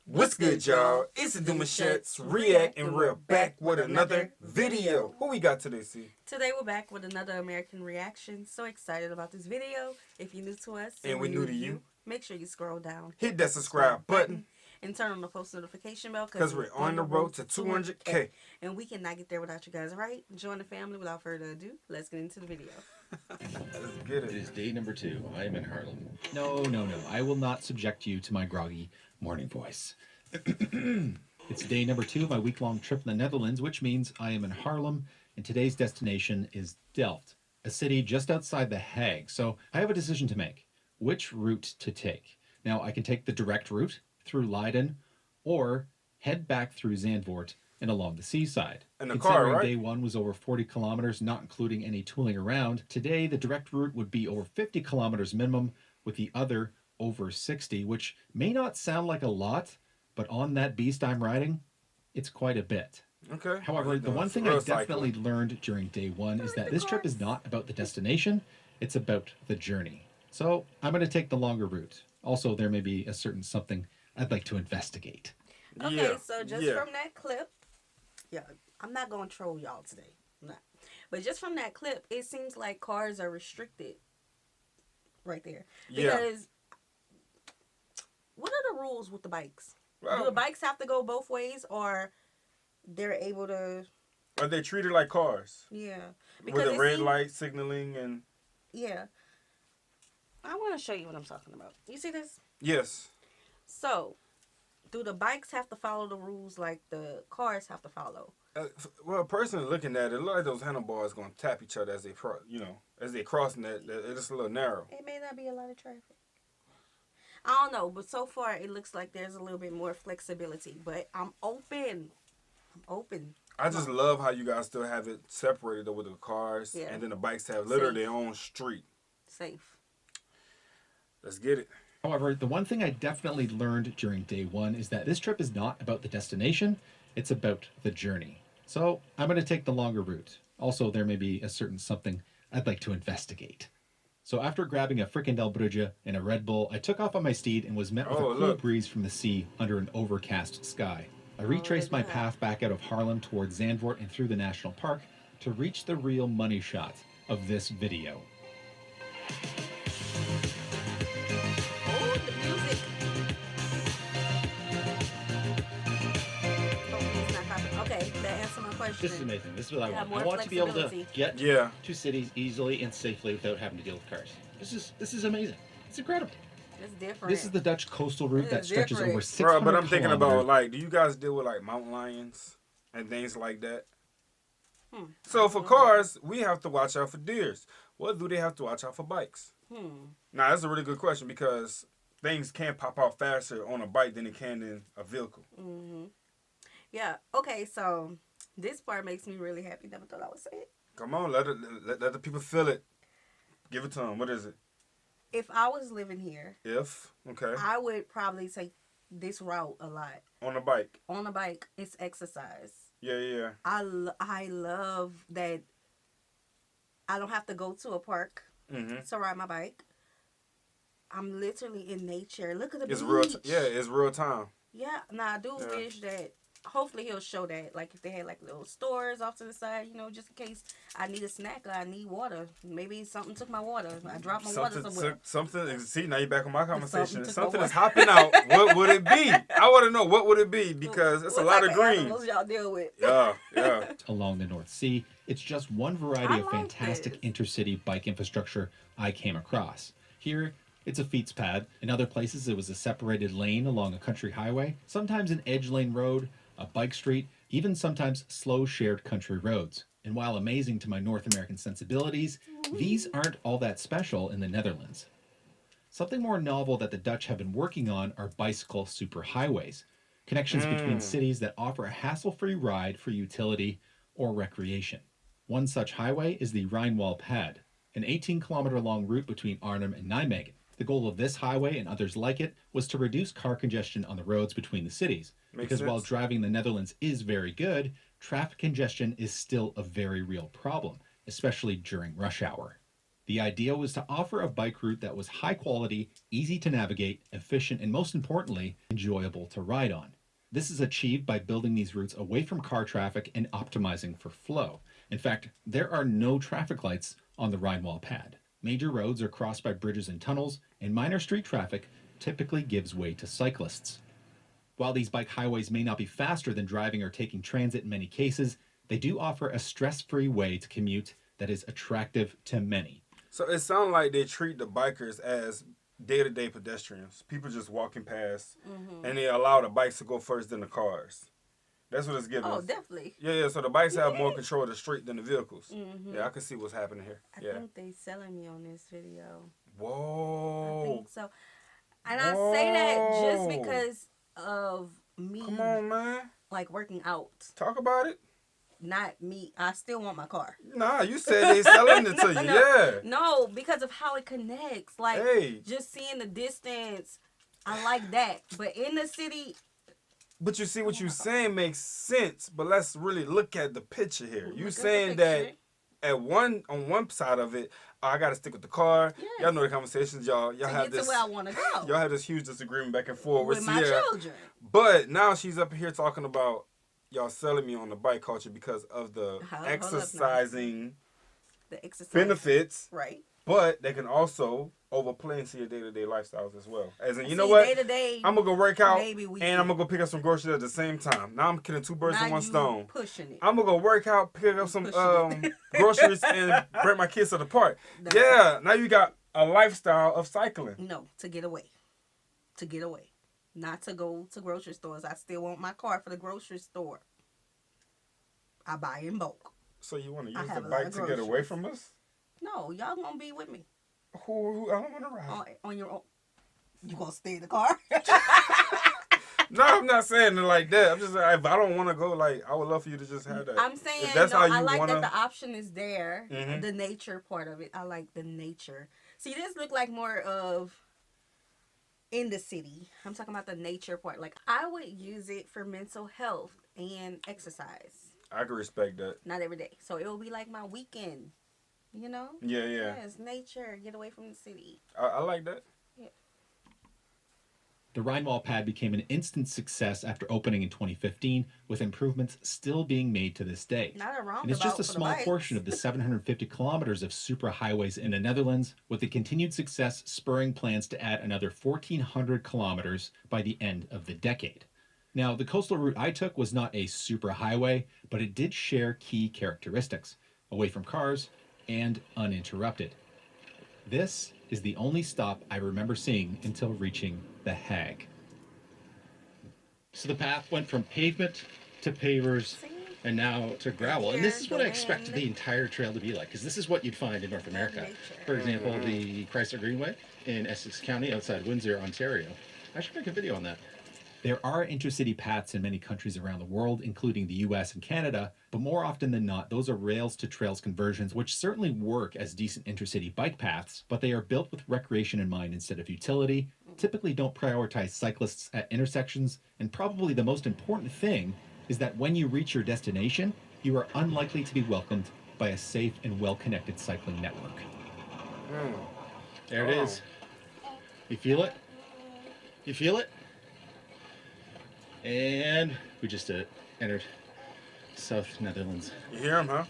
What's good, y'all? It's the Demouchets REACT, and we're back with another video. Who we got today, C? Today we're back with another American reaction. So excited about this video. If you're new to us And we're new to you, make sure you scroll down, hit that subscribe button, and turn on the post notification bell because we're on the road to 200K. And we cannot get there without you guys, right? Join the family. Without further ado, let's get into the video. Let's get It it. is day number 2. I am in Harlem. No. I will not subject you to my groggy morning voice. It's day number 2 of my week-long trip in the Netherlands, which means I am in Harlem, and today's destination is Delft, a city just outside The Hague. So I have a decision to make. Which route to take? Now, I can take the direct route through Leiden, or head back through Zandvoort and along the seaside. In the Considering car, right? day 1 was over 40 kilometers, not including any tooling around, today the direct route would be over 50 kilometers minimum, with the other over 60, which may not sound like a lot, but on that beast I'm riding, it's quite a bit. Okay. However, the one thing I definitely learned during day 1 is that this trip is not about the destination, it's about the journey. So I'm going to take the longer route. Also, there may be a certain something I'd like to investigate. Okay, so just from that clip, I'm not going to troll y'all today. I'm not. But just from that clip, it seems like cars are restricted right there. Because what are the rules with the bikes? Well, do the bikes have to go both ways, or they're able to? Are they treated like cars? Yeah. With the red light signaling and... Yeah. I want to show you what I'm talking about. You see this? Yes. So, do the bikes have to follow the rules like the cars have to follow? Well, personally looking at it, it looks like those handlebars going to tap each other as they, as they crossing that. It's a little narrow. It may not be a lot of traffic. I don't know, but so far it looks like there's a little bit more flexibility. But I'm open. I just love how you guys still have it separated with the cars, and then the bikes have literally their own street. Safe. Let's get it. However, the one thing I definitely learned during day 1 is that this trip is not about the destination, it's about the journey. So I'm going to take the longer route. Also, there may be a certain something I'd like to investigate. So after grabbing a frikandel brugge and a Red Bull, I took off on my steed and was met with a cool breeze from the sea under an overcast sky. I retraced my path back out of Harlem towards Zandvoort and through the national park to reach the real money shot of this video. Oh, the music. Okay, that answers my question. This is amazing. This is what I want. More I want to be able to get to cities easily and safely without having to deal with cars. This is amazing. It's incredible. It's different. This is the Dutch coastal route that stretches over 600 kilometers. But I'm thinking about, kilometers. like, do you guys deal with, like, mountain lions and things like that? So for cars, we have to watch out for deers. What do they have to watch out for bikes? Now, that's a really good question, because things can pop out faster on a bike than it can in a vehicle. Yeah. Okay, so this part makes me really happy. Never thought I would say it. Come on, let the people feel it. Give it to them. What is it? If I was living here, okay, I would probably take this route a lot. On a bike. On a bike, it's exercise. Yeah. I love that I don't have to go to a park to ride my bike. I'm literally in nature. Look at the beach. It's real time. Yeah. Now, I do wish that, hopefully he'll show that, like if they had like little stores off to the side, just in case I need a snack or I need water. Maybe something took my water. I dropped my water somewhere. See, now you're back on my conversation. Something is hopping out. What would it be? I want to know, what would it be? Because it's a lot of green. What y'all deal with? Yeah. Along the North Sea, it's just one variety of fantastic intercity bike infrastructure I came across. Here, it's a feats pad. In other places, it was a separated lane along a country highway, sometimes an edge lane road, a bike street, even sometimes slow shared country roads. And while amazing to my North American sensibilities, these aren't all that special in the Netherlands. Something more novel that the Dutch have been working on are bicycle superhighways, connections between cities that offer a hassle-free ride for utility or recreation. One such highway is the Rijnwal Pad, an 18-kilometer-long route between Arnhem and Nijmegen. The goal of this highway and others like it was to reduce car congestion on the roads between the cities. Because while driving in the Netherlands is very good, traffic congestion is still a very real problem, especially during rush hour. The idea was to offer a bike route that was high quality, easy to navigate, efficient, and most importantly, enjoyable to ride on. This is achieved by building these routes away from car traffic and optimizing for flow. In fact, there are no traffic lights on the Rhine-Wall pad. Major roads are crossed by bridges and tunnels, and minor street traffic typically gives way to cyclists. While these bike highways may not be faster than driving or taking transit in many cases, they do offer a stress-free way to commute that is attractive to many. So it sounds like they treat the bikers as day-to-day pedestrians. People just walking past, and they allow the bikes to go first than the cars. That's what it's giving. Oh, definitely. Yeah. So the bikes have more control of the street than the vehicles. Yeah, I can see what's happening here. I think they selling me on this video. Whoa. I think so. And I say that just because of me. Come on, man. Like working out. Talk about it. Not me. I still want my car. Nah, you said they selling it to you. Yeah. No, because of how it connects. Like, just seeing the distance, I like that. But in the city... But you see what you're saying makes sense. But let's really look at the picture here. You saying that on one side of it, I got to stick with the car. Yes. Y'all know the conversations. Y'all have this. To where I want to go. Y'all have this huge disagreement back and forth with my children. But now she's up here talking about y'all selling me on the bike culture because of the exercising benefits. Right. But they can also overplay into your day-to-day lifestyles as well. As in, you know what? Day-to-day, I'm going to go work out and I'm going to go pick up some groceries at the same time. Now I'm killing two birds with one stone. Pushing it. I'm going to go work out, pick up some groceries, and bring my kids to the park. Yeah, now you got a lifestyle of cycling. No, to get away. To get away. Not to go to grocery stores. I still want my car for the grocery store. I buy in bulk. So you want to use the bike to get away from us? No, y'all gonna be with me. Who I don't want to ride. On your own. You gonna stay in the car? No, I'm not saying it like that. I'm just like, if I don't want to go, like, I would love for you to just have that. I'm saying, I like that the option is there. The nature part of it. I like the nature. See, this look like more of in the city. I'm talking about the nature part. Like, I would use it for mental health and exercise. I can respect that. Not every day. So it will be like my weekend. You know? Yeah. Yes, nature. Get away from the city. I like that. Yeah. The Rhine-Wall pad became an instant success after opening in 2015, with improvements still being made to this day. Not a roundabout. And it's just a small portion of the 750 kilometers of superhighways in the Netherlands, with the continued success spurring plans to add another 1,400 kilometers by the end of the decade. Now, the coastal route I took was not a superhighway, but it did share key characteristics: away from cars and uninterrupted. This is the only stop I remember seeing until reaching The Hague. So the path went from pavement to pavers and now to gravel. And this is what I expected the entire trail to be like, because this is what you'd find in North America. For example, the Chrysler Greenway in Essex County outside Windsor, Ontario. I should make a video on that. There are intercity paths in many countries around the world, including the US and Canada, but more often than not, those are rails to trails conversions, which certainly work as decent intercity bike paths, but they are built with recreation in mind instead of utility, typically don't prioritize cyclists at intersections, and probably the most important thing is that when you reach your destination, you are unlikely to be welcomed by a safe and well-connected cycling network. There it is. You feel it? You feel it? And we just entered South Netherlands. You hear him, huh?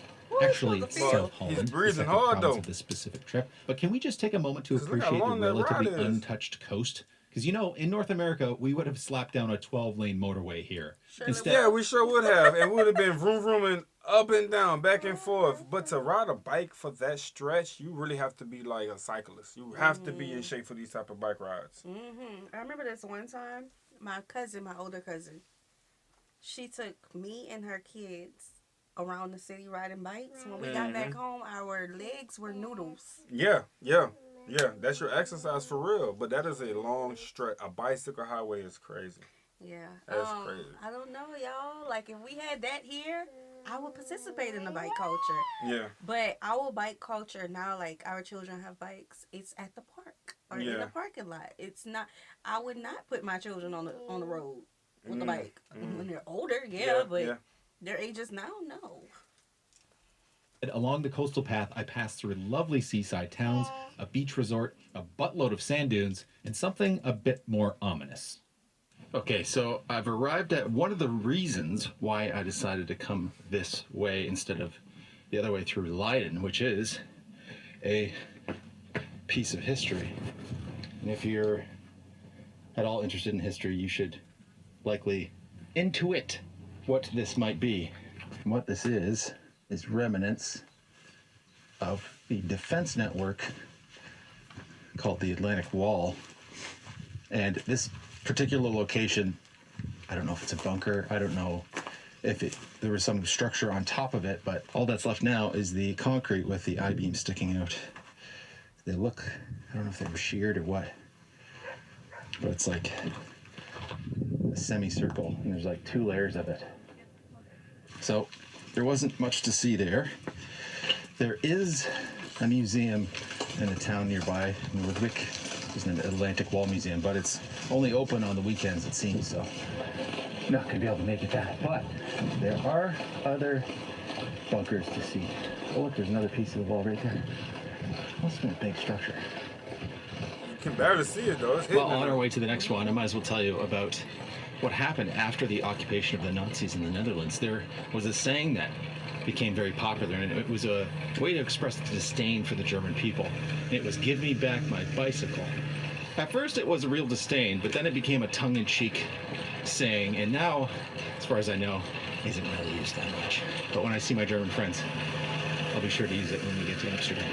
Actually, South Holland. He's breathing hard, though. Of this specific trip. But can we just take a moment to appreciate the relatively untouched coast? Because, you know, in North America, we would have slapped down a 12-lane motorway here. Instead, yeah, we sure would have. It would have been vroom vrooming up and down, back and forth. But to ride a bike for that stretch, you really have to be like a cyclist. You have to be in shape for these type of bike rides. I remember this one time. My older cousin, she took me and her kids around the city riding bikes. When we got back home, our legs were noodles. Yeah. That's your exercise for real. But that is a long stretch. A bicycle highway is crazy. Yeah. That's crazy. I don't know, y'all. Like, if we had that here, I would participate in the bike culture. Yeah. But our bike culture now, like, our children have bikes. It's at the park or in the parking lot. It's not. I would not put my children on the road with the bike when they're older. But their ages now, no. Along the coastal path, I passed through lovely seaside towns, a beach resort, a buttload of sand dunes, and something a bit more ominous. Okay, so I've arrived at one of the reasons why I decided to come this way instead of the other way through Leiden, which is a piece of history. And if you're at all interested in history, you should likely intuit what this might be. And what this is remnants of the defense network called the Atlantic Wall. And this particular location, I don't know if it's a bunker, I don't know if there was some structure on top of it, but all that's left now is the concrete with the I-beam sticking out. They look, I don't know if they were sheared or what, but it's like a semicircle, and there's like 2 layers of it. So there wasn't much to see there. There is a museum in a town nearby, in Ludwig. It's an Atlantic Wall Museum, but it's only open on the weekends, it seems, so I'm not going to be able to make it that. But there are other bunkers to see. Oh, look, there's another piece of the wall right there. Must have been a big structure. You can barely see it, though. It's well, on our way to the next one, I might as well tell you about what happened after the occupation of the Nazis in the Netherlands. There was a saying that became very popular, and it was a way to express disdain for the German people. And it was, "Give me back my bicycle." At first it was a real disdain, but then it became a tongue-in-cheek saying, and now, as far as I know, isn't really used that much. But when I see my German friends, I'll be sure to use it when we get to Amsterdam.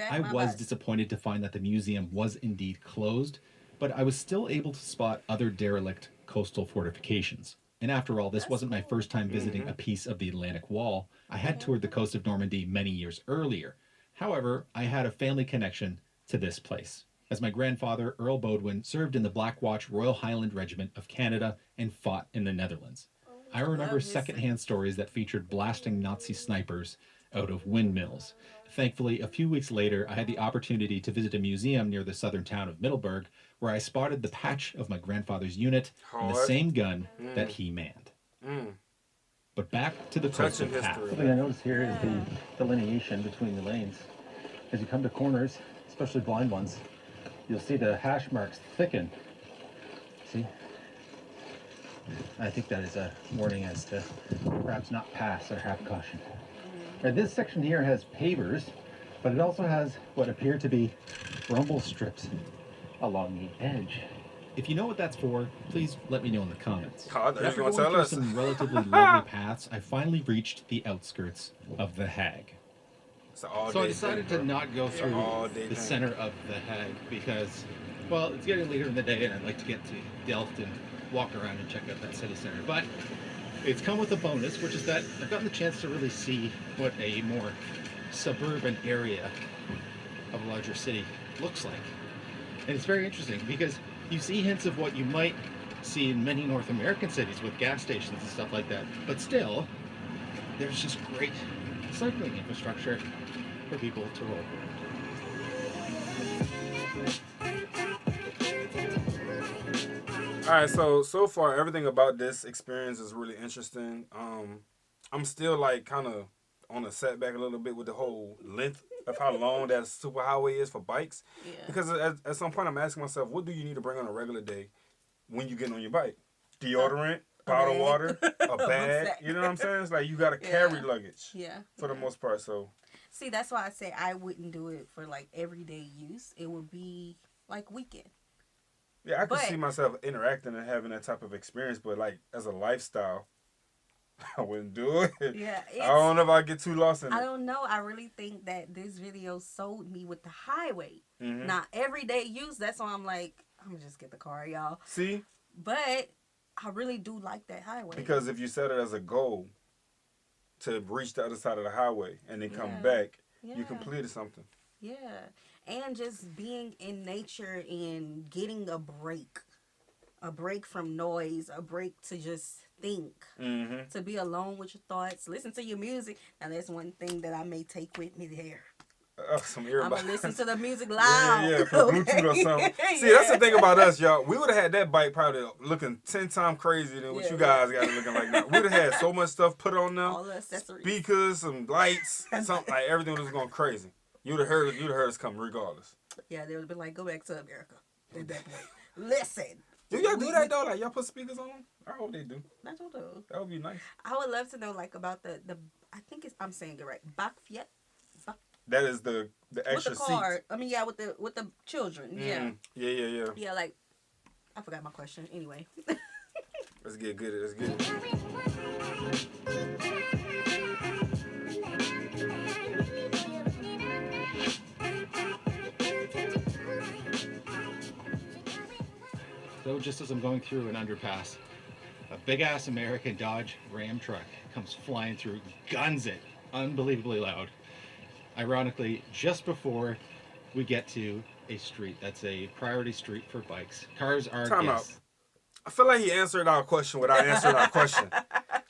I was disappointed to find that the museum was indeed closed, but I was still able to spot other derelict coastal fortifications. And after all, this wasn't my first time visiting a piece of the Atlantic Wall. I had toured the coast of Normandy many years earlier. However, I had a family connection to this place, as my grandfather, Earl Bodwin, served in the Black Watch Royal Highland Regiment of Canada and fought in the Netherlands. I remember secondhand stories that featured blasting Nazi snipers out of windmills. Thankfully, a few weeks later, I had the opportunity to visit a museum near the southern town of Middelburg, where I spotted the patch of my grandfather's unit and the same gun that he manned. But back to the coastal path. Something I noticed here is the delineation between the lanes. As you come to corners, especially blind ones, you'll see the hash marks thicken. See? I think that is a warning as to perhaps not pass or have caution. Now, this section here has pavers, but it also has what appear to be rumble strips along the edge. If you know what that's for, please let me know in the comments. After going through some relatively lovely paths, I finally reached the outskirts of The Hague. So I decided to not go through the center of The Hague because, well, it's getting later in the day and I'd like to get to Delft and walk around and check out that city center. But it's come with a bonus, which is that I've gotten the chance to really see what a more suburban area of a larger city looks like. And it's very interesting because you see hints of what you might see in many North American cities with gas stations and stuff like that. But still, there's just great cycling infrastructure for people to roll All right, so far everything about this experience is really interesting. I'm still like kind of on a setback a little bit with the whole length of how long that superhighway is for bikes. Yeah. Because at some point I'm asking myself, what do you need to bring on a regular day when you get on your bike? Deodorant, bottled water, a bag. You know what I'm saying? It's like you got to carry luggage. Yeah. For the most part. So. See, that's why I say I wouldn't do it for like everyday use. It would be like weekend. Yeah, I could see myself interacting and having that type of experience, but like as a lifestyle, I wouldn't do it. Yeah, I don't know if I get too lost in it. I don't know. I really think that this video sold me with the highway. Mm-hmm. Not everyday use. That's why I'm like, I'm gonna just get the car, y'all. See? But I really do like that highway. Because if you set it as a goal to reach the other side of the highway and then come back, you completed something. Yeah. And just being in nature and getting a break from noise, a break to just think, to be alone with your thoughts, listen to your music. Now, that's one thing that I may take with me there. some I'm earbuds. gonna listen to the music loud. Yeah, put Bluetooth or something. See, that's the thing about us, y'all. We would have had that bike probably looking 10 times crazier than what you guys got it looking like now. We would have had so much stuff put on there. All the accessories. Speakers, some lights, something like everything was going crazy. You'd have heard us come regardless. Yeah, they would have been like, go back to America at that point. Listen. Do y'all do that though? Like y'all put speakers on them? I hope they do. I don't know. That would be nice. I would love to know like about the I think I'm saying it right. Bakfiet. That is the extra with the car. seat. I mean, yeah, with the children. Yeah. Yeah. Yeah, like I forgot my question. Anyway. Let's get good at it. Let's get it. So just as I'm going through an underpass, a big-ass American Dodge Ram truck comes flying through, guns it, unbelievably loud. Ironically, just before we get to a street that's a priority street for bikes. Cars are... Time out. I feel like he answered our question without answering our question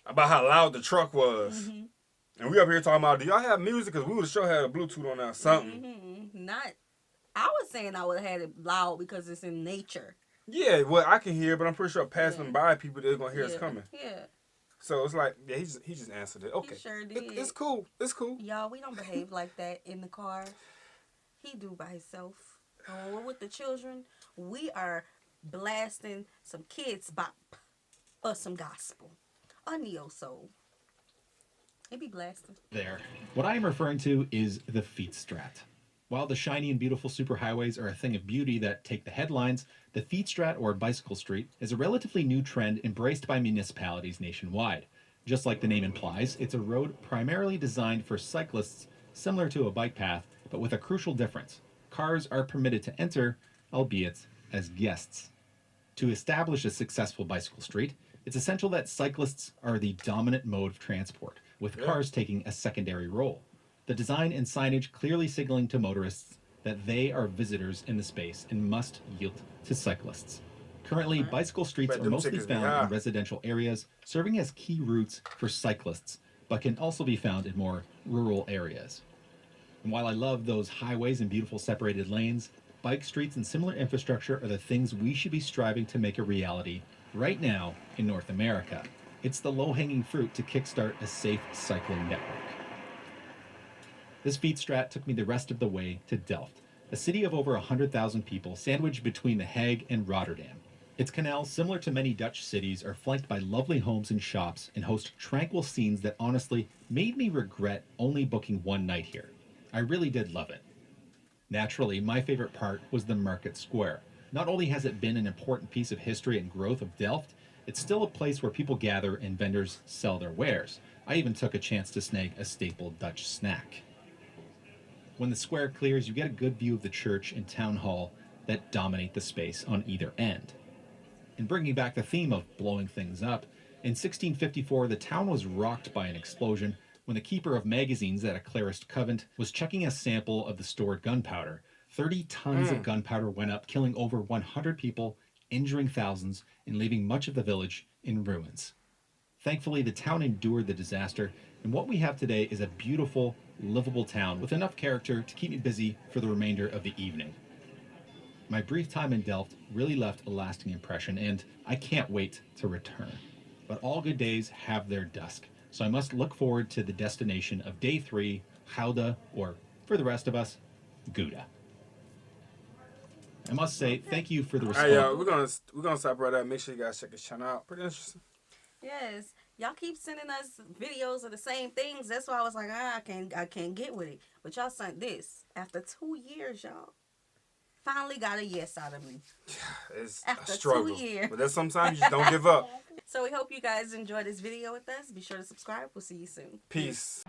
about how loud the truck was. Mm-hmm. And we up here talking about, do y'all have music? Because we would have sure had a Bluetooth on there or something. Mm-hmm. Not... I was saying I would have had it loud because it's in nature. Yeah, well, I can hear, but I'm pretty sure passing by people, they're going to hear us coming. Yeah. So it's like, yeah, he just answered it. Okay. He sure did. It's cool. It's cool. Y'all, we don't behave like that in the car. He do by himself. When we're with the children, we are blasting some kids bop or some gospel or neo soul. It be blasting. There. What I am referring to is the Fietsstraat. While the shiny and beautiful superhighways are a thing of beauty that take the headlines, the Fietsstraat, or bicycle street, is a relatively new trend embraced by municipalities nationwide. Just like the name implies, it's a road primarily designed for cyclists, similar to a bike path, but with a crucial difference. Cars are permitted to enter, albeit as guests. To establish a successful bicycle street, it's essential that cyclists are the dominant mode of transport, with cars taking a secondary role. The design and signage clearly signaling to motorists that they are visitors in the space and must yield to cyclists. Currently, bicycle streets are mostly found in residential areas, serving as key routes for cyclists, but can also be found in more rural areas. And while I love those highways and beautiful separated lanes, bike streets and similar infrastructure are the things we should be striving to make a reality right now in North America. It's the low-hanging fruit to kickstart a safe cycling network. This Fietsstraat took me the rest of the way to Delft, a city of over 100,000 people sandwiched between The Hague and Rotterdam. Its canals, similar to many Dutch cities, are flanked by lovely homes and shops and host tranquil scenes that honestly made me regret only booking one night here. I really did love it. Naturally, my favorite part was the market square. Not only has it been an important piece of history and growth of Delft, it's still a place where people gather and vendors sell their wares. I even took a chance to snag a staple Dutch snack. When the square clears, you get a good view of the church and town hall that dominate the space on either end. And bringing back the theme of blowing things up, in 1654 the town was rocked by an explosion when the keeper of magazines at a Clarist convent was checking a sample of the stored gunpowder. 30 tons of gunpowder went up, killing over 100 people, injuring thousands, and leaving much of the village in ruins. Thankfully, the town endured the disaster, and what we have today is a beautiful, livable town with enough character to keep me busy for the remainder of the evening. My brief time in Delft really left a lasting impression, and I can't wait to return. But all good days have their dusk, so I must look forward to the destination of day 3, Gouda, or for the rest of us, Gouda. I must say, thank you for the response. Hey, we're gonna stop right there. Make sure you guys check his channel out. Pretty interesting. Yes, y'all keep sending us videos of the same things. That's why I was like, I can't get with it. But y'all sent this after 2 years, y'all. Finally got a yes out of me. It's after a struggle, 2 years. but that's sometimes you just don't give up. So we hope you guys enjoyed this video with us. Be sure to subscribe. We'll see you soon. Peace.